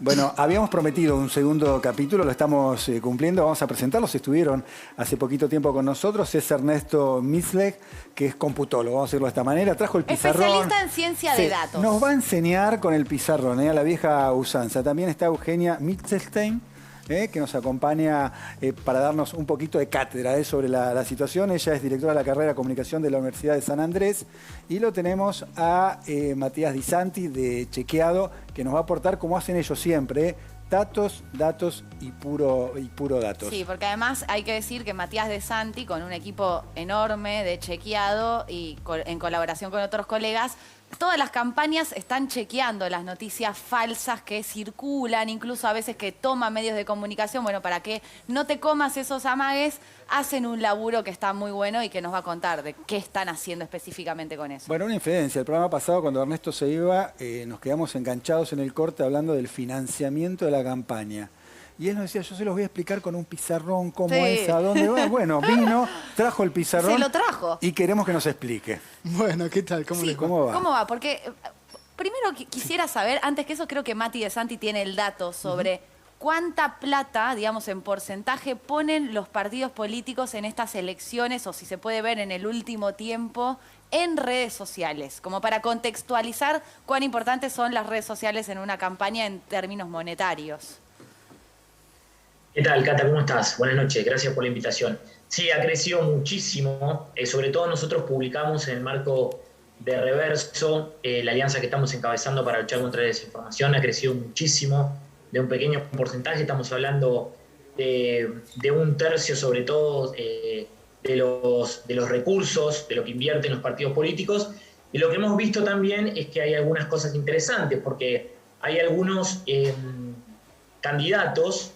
Bueno, habíamos prometido un segundo capítulo, lo estamos cumpliendo, vamos a presentarlos. Estuvieron hace poquito tiempo con nosotros. Es Ernesto Misleg, que es computólogo, vamos a decirlo de esta manera. Trajo el pizarrón. Especialista en ciencia de datos. Nos va a enseñar con el pizarrón, a la vieja usanza. También está Eugenia Mitzelstein, que nos acompaña para darnos un poquito de cátedra sobre la situación. Ella es directora de la carrera de Comunicación de la Universidad de San Andrés. Y lo tenemos a Matías Di Santi, de Chequeado, que nos va a aportar, como hacen ellos siempre, datos, datos y puro datos. Sí, porque además hay que decir que Matías Di Santi, con un equipo enorme de Chequeado y en colaboración con otros colegas, todas las campañas están chequeando las noticias falsas que circulan, incluso a veces que toman medios de comunicación. Bueno, para que no te comas esos amagues, hacen un laburo que está muy bueno y que nos va a contar de qué están haciendo específicamente con eso. Bueno, una infidencia. El programa pasado, cuando Ernesto se iba, nos quedamos enganchados en el corte hablando del financiamiento de la campaña. Y él nos decía, yo se los voy a explicar con un pizarrón, cómo es, a dónde va. Bueno, vino, trajo el pizarrón. Se lo trajo. Y queremos que nos explique. Bueno, ¿qué tal? ¿Cómo les va? ¿Cómo va? ¿Cómo va? Porque primero quisiera saber, antes que eso, creo que Mati Di Santi tiene el dato sobre cuánta plata, digamos, en porcentaje ponen los partidos políticos en estas elecciones, o si se puede ver en el último tiempo, en redes sociales, como para contextualizar cuán importantes son las redes sociales en una campaña en términos monetarios. ¿Qué tal, Cata? ¿Cómo estás? Buenas noches, gracias por la invitación. Sí, ha crecido muchísimo, sobre todo nosotros publicamos en el marco de Reverso, la alianza que estamos encabezando para luchar contra la desinformación, ha crecido muchísimo, de un pequeño porcentaje, estamos hablando de un tercio sobre todo de los recursos, de lo que invierten los partidos políticos, y lo que hemos visto también es que hay algunas cosas interesantes, porque hay algunos candidatos,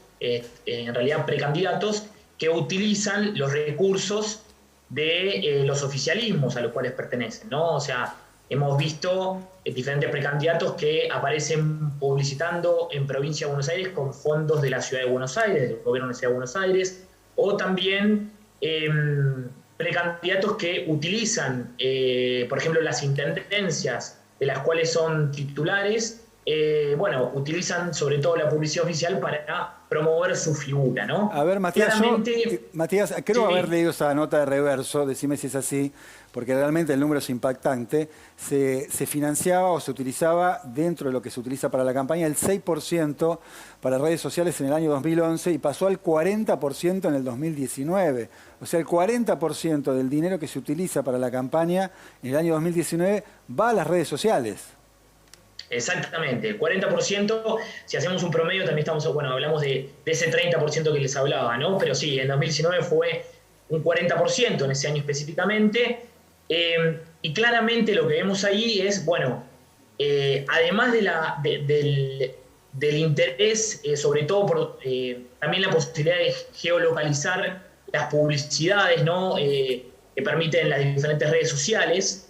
en realidad precandidatos, que utilizan los recursos de los oficialismos a los cuales pertenecen, ¿no? O sea, hemos visto diferentes precandidatos que aparecen publicitando en Provincia de Buenos Aires con fondos de la Ciudad de Buenos Aires, del gobierno de la Ciudad de Buenos Aires, o también precandidatos que utilizan, por ejemplo, las intendencias de las cuales son titulares, utilizan sobre todo la publicidad oficial para promover su figura, ¿no? A ver, Matías, Matías, creo haber leído esa nota de Reverso, decime si es así, porque realmente el número es impactante. Se financiaba o se utilizaba, dentro de lo que se utiliza para la campaña, el 6% para redes sociales en el año 2011 y pasó al 40% en el 2019. O sea, el 40% del dinero que se utiliza para la campaña en el año 2019 va a las redes sociales. Exactamente, el 40%, si hacemos un promedio también estamos, hablamos de ese 30% que les hablaba, ¿no? Pero sí, en 2019 fue un 40% en ese año específicamente, y claramente lo que vemos ahí es, además del interés, sobre todo por también la posibilidad de geolocalizar las publicidades, ¿no? Que permiten las diferentes redes sociales,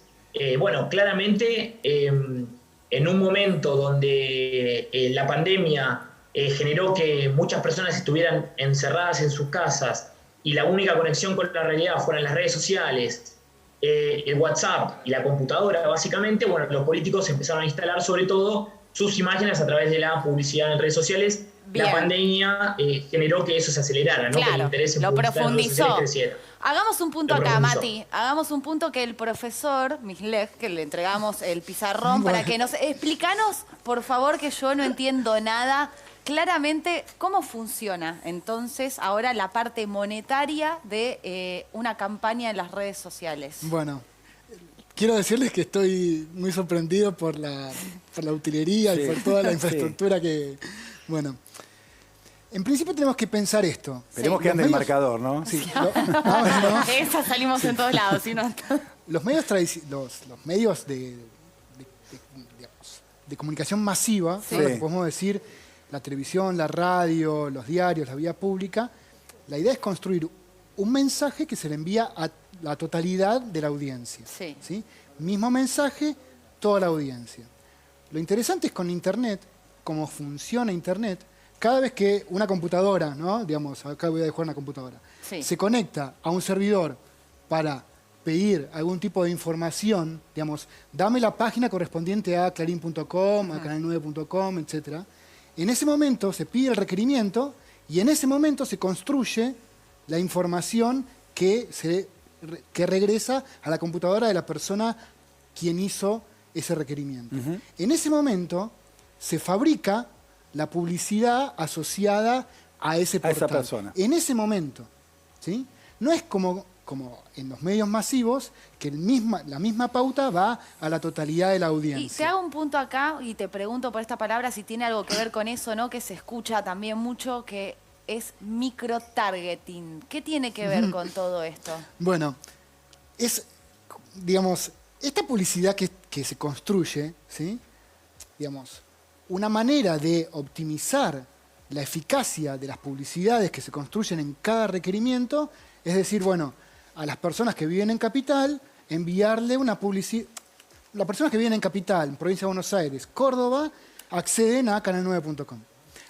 claramente en un momento donde la pandemia generó que muchas personas estuvieran encerradas en sus casas y la única conexión con la realidad fueran las redes sociales, el WhatsApp y la computadora, básicamente, los políticos empezaron a instalar sobre todo sus imágenes a través de la publicidad en redes sociales. Bien. La pandemia generó que eso se acelerara, ¿no? Claro, que el interés en lo profundizó. Creciera. Hagamos un punto acá, Mati. Hagamos un punto que el profesor Misleg, que le entregamos el pizarrón, para que nos... Explícanos, por favor, que yo no entiendo nada, claramente cómo funciona entonces ahora la parte monetaria de una campaña en las redes sociales. Bueno, quiero decirles que estoy muy sorprendido por la utilería y por toda la infraestructura que... Bueno, en principio tenemos que pensar esto. Esperemos que ande el marcador, ¿no? Sí. Esa salimos en todos lados. ¿Sí? Los medios de comunicación masiva, sí. podemos decir la televisión, la radio, los diarios, la vía pública, la idea es construir un mensaje que se le envía a la totalidad de la audiencia. Sí. ¿Sí? Mismo mensaje, toda la audiencia. Lo interesante es con Internet, cómo funciona Internet, cada vez que una computadora, ¿no? Digamos, acá voy a dejar una computadora, sí, se conecta a un servidor para pedir algún tipo de información, digamos, dame la página correspondiente a clarín.com, a canal9.com, etc. En ese momento se pide el requerimiento y en ese momento se construye la información que regresa a la computadora de la persona quien hizo ese requerimiento. En ese momento se fabrica la publicidad asociada a ese portal. A esa persona. En ese momento, ¿sí? No es como en los medios masivos, que la misma pauta va a la totalidad de la audiencia. Y te hago un punto acá y te pregunto por esta palabra si tiene algo que ver con eso, ¿no? Que se escucha también mucho, que es microtargeting. ¿Qué tiene que ver con todo esto? Bueno, es, digamos, esta publicidad que se construye, ¿sí? Digamos, una manera de optimizar la eficacia de las publicidades que se construyen en cada requerimiento, es decir, bueno, a las personas que viven en Capital, enviarle una publicidad. Las personas que viven en Capital, en Provincia de Buenos Aires, Córdoba, acceden a canal9.com.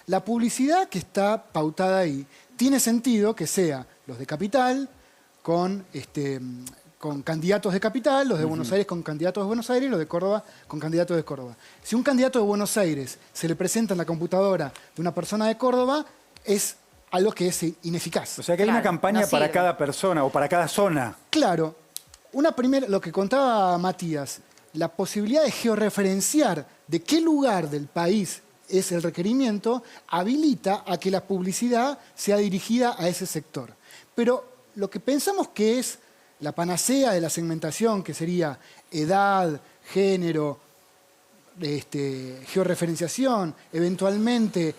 La publicidad que está pautada ahí tiene sentido que sea los de Capital con candidatos de Capital, los de Buenos Aires con candidatos de Buenos Aires y los de Córdoba con candidatos de Córdoba. Si un candidato de Buenos Aires se le presenta en la computadora de una persona de Córdoba, es algo que es ineficaz. O sea que hay una campaña no para sirve. cada persona o para cada zona. Claro, lo que contaba Matías, la posibilidad de georreferenciar de qué lugar del país es el requerimiento, habilita a que la publicidad sea dirigida a ese sector. Pero lo que pensamos que es la panacea de la segmentación, que sería edad, género, georreferenciación, eventualmente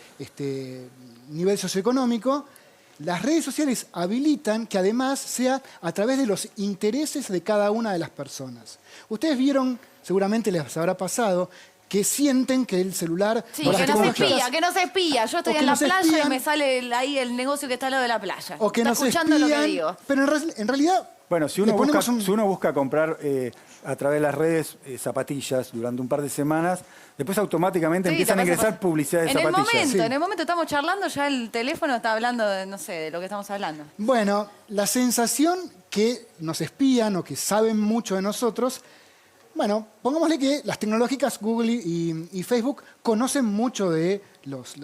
nivel socioeconómico, las redes sociales habilitan que además sea a través de los intereses de cada una de las personas. Ustedes vieron, seguramente les habrá pasado, que sienten que el celular... Sí, por las que no se tecnologías- espía, que no se espía. Yo estoy O que en la no se playa espían. y me sale ahí el negocio que está al lado de la playa. O que está no se escuchando lo que espían, digo. pero en realidad... Bueno, si le uno ponemos busca comprar a través de las redes zapatillas durante un par de semanas, después automáticamente Sí, empiezan te a pasa ingresar por- publicidad de en zapatillas. Sí. En el momento estamos charlando, ya el teléfono está hablando de, no sé, de lo que estamos hablando. Bueno, la sensación que nos espían o que saben mucho de nosotros, bueno, pongámosle que las tecnológicas Google y Facebook conocen mucho de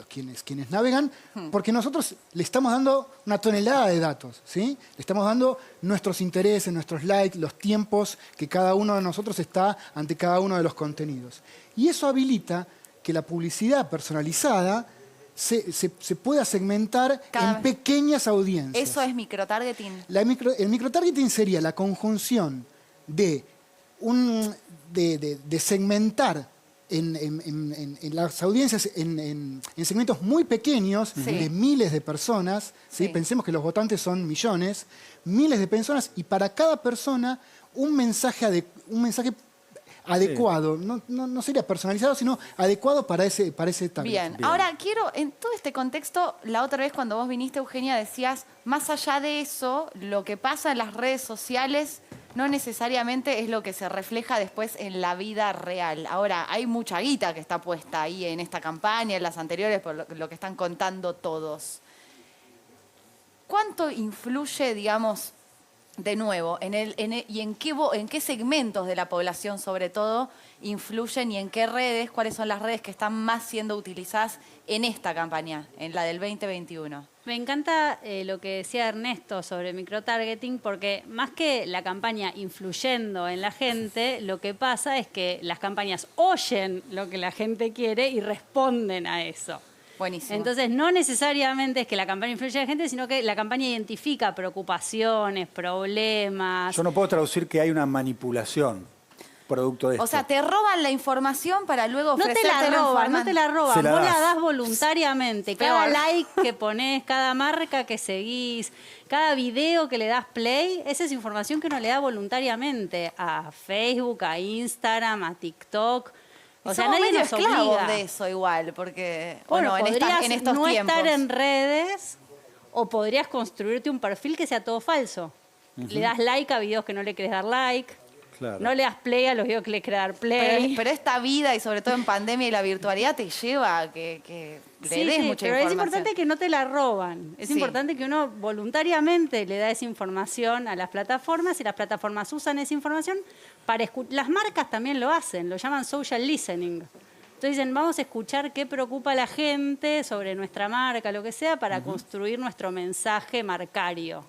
quienes navegan, porque nosotros le estamos dando una tonelada de datos, ¿sí? Le estamos dando nuestros intereses, nuestros likes, los tiempos que cada uno de nosotros está ante cada uno de los contenidos. Y eso habilita que la publicidad personalizada se pueda segmentar Cada en vez. pequeñas audiencias. Eso es microtargeting. El microtargeting sería la conjunción de segmentar en las audiencias en segmentos muy pequeños Sí. de miles de personas. ¿sí? Sí. Pensemos que los votantes son millones, miles de personas, y para cada persona un mensaje adecuado. No sería personalizado, sino adecuado para ese target. Bien. Ahora quiero, en todo este contexto, la otra vez cuando vos viniste, Eugenia, decías, más allá de eso, lo que pasa en las redes sociales no necesariamente es lo que se refleja después en la vida real. Ahora, hay mucha guita que está puesta ahí en esta campaña, en las anteriores, por lo que están contando todos. ¿Cuánto influye, digamos, de nuevo, y en qué segmentos de la población, sobre todo, influyen y en qué redes, cuáles son las redes que están más siendo utilizadas en esta campaña, en la del 2021? Me encanta lo que decía Ernesto sobre microtargeting, porque más que la campaña influyendo en la gente, lo que pasa es que las campañas oyen lo que la gente quiere y responden a eso. Buenísimo. Entonces, no necesariamente es que la campaña influya en la gente, sino que la campaña identifica preocupaciones, problemas. Yo no puedo traducir que hay una manipulación producto de esto. O sea, te roban la información para luego No te ofrecerte la roban, informa- no te la roban. Se la Vos la das. das voluntariamente. Cada Peor. like que pones, cada marca que seguís, cada video que le das play, esa es información que uno le da voluntariamente a Facebook, a Instagram, a TikTok. O sea, Somos nadie medio nos esclavos obliga. de eso igual, porque Bueno, en podrías estos no tiempos. estar en redes o podrías construirte un perfil que sea todo falso. Le das like a videos que no le querés dar like. Claro. No le das play a los videos que le querés dar play. Pero esta vida, y sobre todo en pandemia y la virtualidad, te lleva a que le Sí, des sí, mucha pero es información. importante que no te la roban. Es Sí. importante que uno voluntariamente le da esa información a las plataformas y las plataformas usan esa información para escuchar. Las marcas también lo hacen, lo llaman social listening. Entonces dicen, vamos a escuchar qué preocupa a la gente sobre nuestra marca, lo que sea, para construir nuestro mensaje marcario.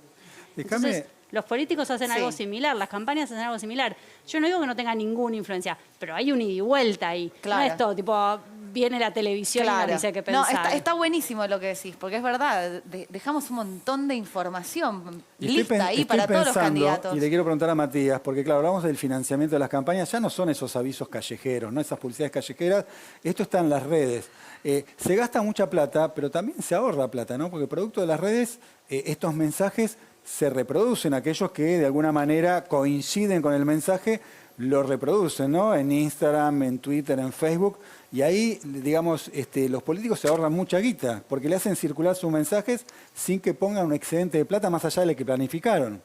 Entonces, los políticos hacen algo similar, las campañas hacen algo similar. Yo no digo que no tenga ninguna influencia, pero hay un ida y vuelta ahí. Claro. No es todo, tipo, viene la televisión y nos dice qué pensar. No, está buenísimo lo que decís, porque es verdad, dejamos un montón de información lista ahí para todos los candidatos. Y le quiero preguntar a Matías, porque claro, hablamos del financiamiento de las campañas, ya no son esos avisos callejeros, no esas publicidades callejeras, esto está en las redes. Se gasta mucha plata, pero también se ahorra plata, ¿no? Porque producto de las redes, estos mensajes se reproducen, aquellos que de alguna manera coinciden con el mensaje, lo reproducen, ¿no? En Instagram, en Twitter, en Facebook, y ahí, digamos, los políticos se ahorran mucha guita, porque le hacen circular sus mensajes sin que pongan un excedente de plata más allá de lo que planificaron.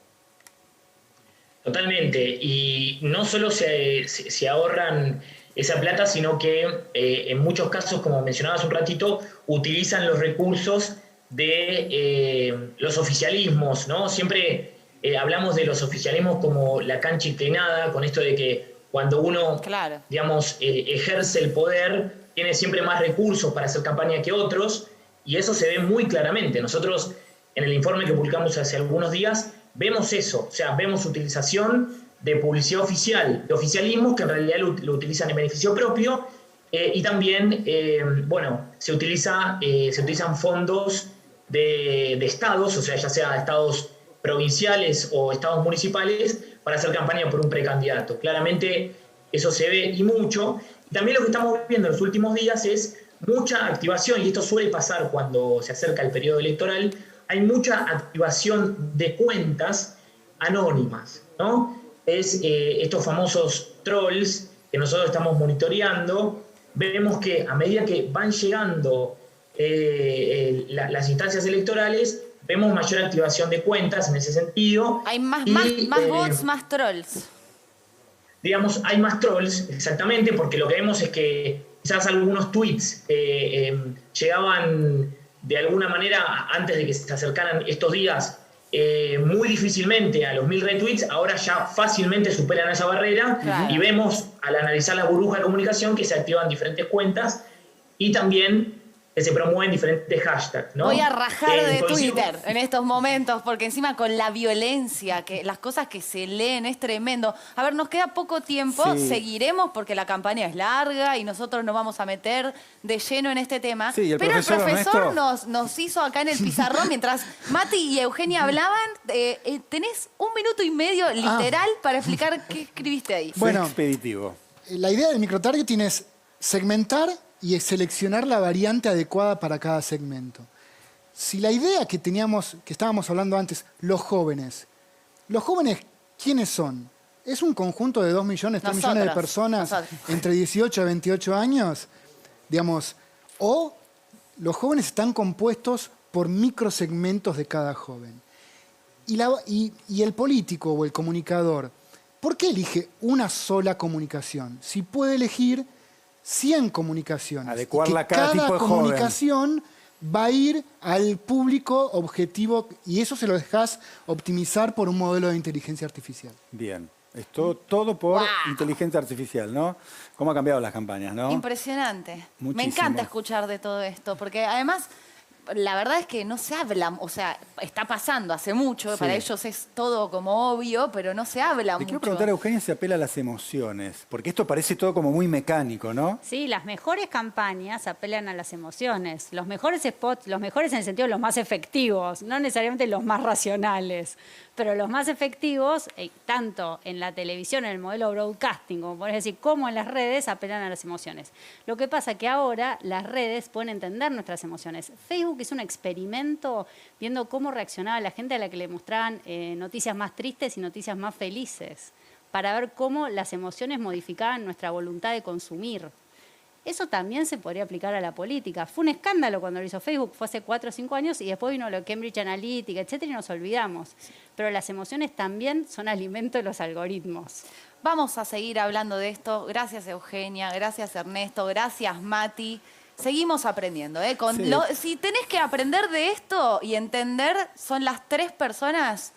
Totalmente, y no solo se ahorran esa plata, sino que en muchos casos, como mencionabas un ratito, utilizan los recursos de los oficialismos, ¿no? Siempre hablamos de los oficialismos como la cancha inclinada, con esto de que cuando uno, digamos, ejerce el poder, tiene siempre más recursos para hacer campaña que otros, y eso se ve muy claramente. Nosotros, en el informe que publicamos hace algunos días, vemos eso, o sea, vemos utilización de publicidad oficial, de oficialismos que en realidad lo utilizan en beneficio propio, y también, bueno, se utilizan fondos de estados, o sea, ya sea estados provinciales o estados municipales, para hacer campaña por un precandidato. Claramente eso se ve y mucho. Y también lo que estamos viendo en los últimos días es mucha activación, y esto suele pasar cuando se acerca el periodo electoral, hay mucha activación de cuentas anónimas, ¿no? Es estos famosos trolls que nosotros estamos monitoreando. Vemos que a medida que van llegando las instancias electorales, vemos mayor activación de cuentas en ese sentido. Hay más bots, más trolls. Digamos, hay más trolls, exactamente, porque lo que vemos es que quizás algunos tweets llegaban de alguna manera, antes de que se acercaran estos días, muy difícilmente a los 1000 retweets, ahora ya fácilmente superan esa barrera, y vemos al analizar la burbuja de comunicación que se activan diferentes cuentas y también que se promueven diferentes hashtags, ¿no? Voy a rajar de Twitter en estos momentos, porque encima con la violencia, que las cosas que se leen es tremendo. A ver, nos queda poco tiempo, seguiremos porque la campaña es larga y nosotros nos vamos a meter de lleno en este tema. Sí, pero el profesor nos hizo acá en el pizarrón, mientras Mati y Eugenia hablaban, tenés 1 minuto y medio literal para explicar qué escribiste ahí. Bueno, expeditivo. La idea del microtargeting es segmentar y seleccionar la variante adecuada para cada segmento. Si la idea que estábamos hablando antes, los jóvenes, ¿quiénes son? ¿Es un conjunto de 2 millones, 3 millones de personas entre 18 y 28 años? Digamos, o los jóvenes están compuestos por microsegmentos de cada joven. Y el político o el comunicador, ¿por qué elige una sola comunicación? Si puede elegir 100 comunicaciones. Adecuarla a cada tipo de comunicación va a ir al público objetivo, y eso se lo dejas optimizar por un modelo de inteligencia artificial. Bien. Esto todo por inteligencia artificial, ¿no? ¿Cómo ha cambiado las campañas, no? Impresionante. Muchísimo. Me encanta escuchar de todo esto, porque además la verdad es que no se habla, o sea, está pasando hace mucho, para ellos es todo como obvio, pero no se habla mucho. Le quiero preguntar a Eugenia si apela a las emociones, porque esto parece todo como muy mecánico, ¿no? Sí, las mejores campañas apelan a las emociones. Los mejores spots, los mejores en el sentido de los más efectivos, no necesariamente los más racionales, pero los más efectivos, tanto en la televisión, en el modelo broadcasting, como podés decir, como en las redes, apelan a las emociones. Lo que pasa es que ahora las redes pueden entender nuestras emociones. Facebook hizo un experimento viendo cómo reaccionaba la gente a la que le mostraban noticias más tristes y noticias más felices, para ver cómo las emociones modificaban nuestra voluntad de consumir. Eso también se podría aplicar a la política. Fue un escándalo cuando lo hizo Facebook, fue hace 4 o 5 años, y después vino lo de Cambridge Analytica, etcétera, y nos olvidamos. Pero las emociones también son alimento de los algoritmos. Vamos a seguir hablando de esto. Gracias, Eugenia. Gracias, Ernesto. Gracias, Mati. Seguimos aprendiendo. Si tenés que aprender de esto y entender, son las 3 personas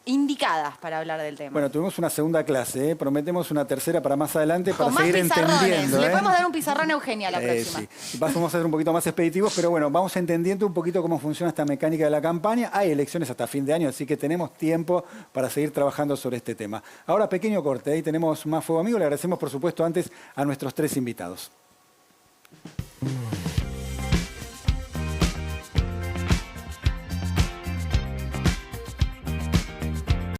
indicadas para hablar del tema. Bueno, tuvimos una segunda clase, ¿eh? Prometemos una tercera para más adelante para Con más seguir pizarrones. entendiendo. Le podemos dar un pizarrón a Eugenia la próxima. Sí. Vamos a ser un poquito más expeditivos, pero bueno, vamos entendiendo un poquito cómo funciona esta mecánica de la campaña. Hay elecciones hasta fin de año, así que tenemos tiempo para seguir trabajando sobre este tema. Ahora, pequeño corte, ahí tenemos más Fuego Amigo. Le agradecemos, por supuesto, antes a nuestros 3 invitados.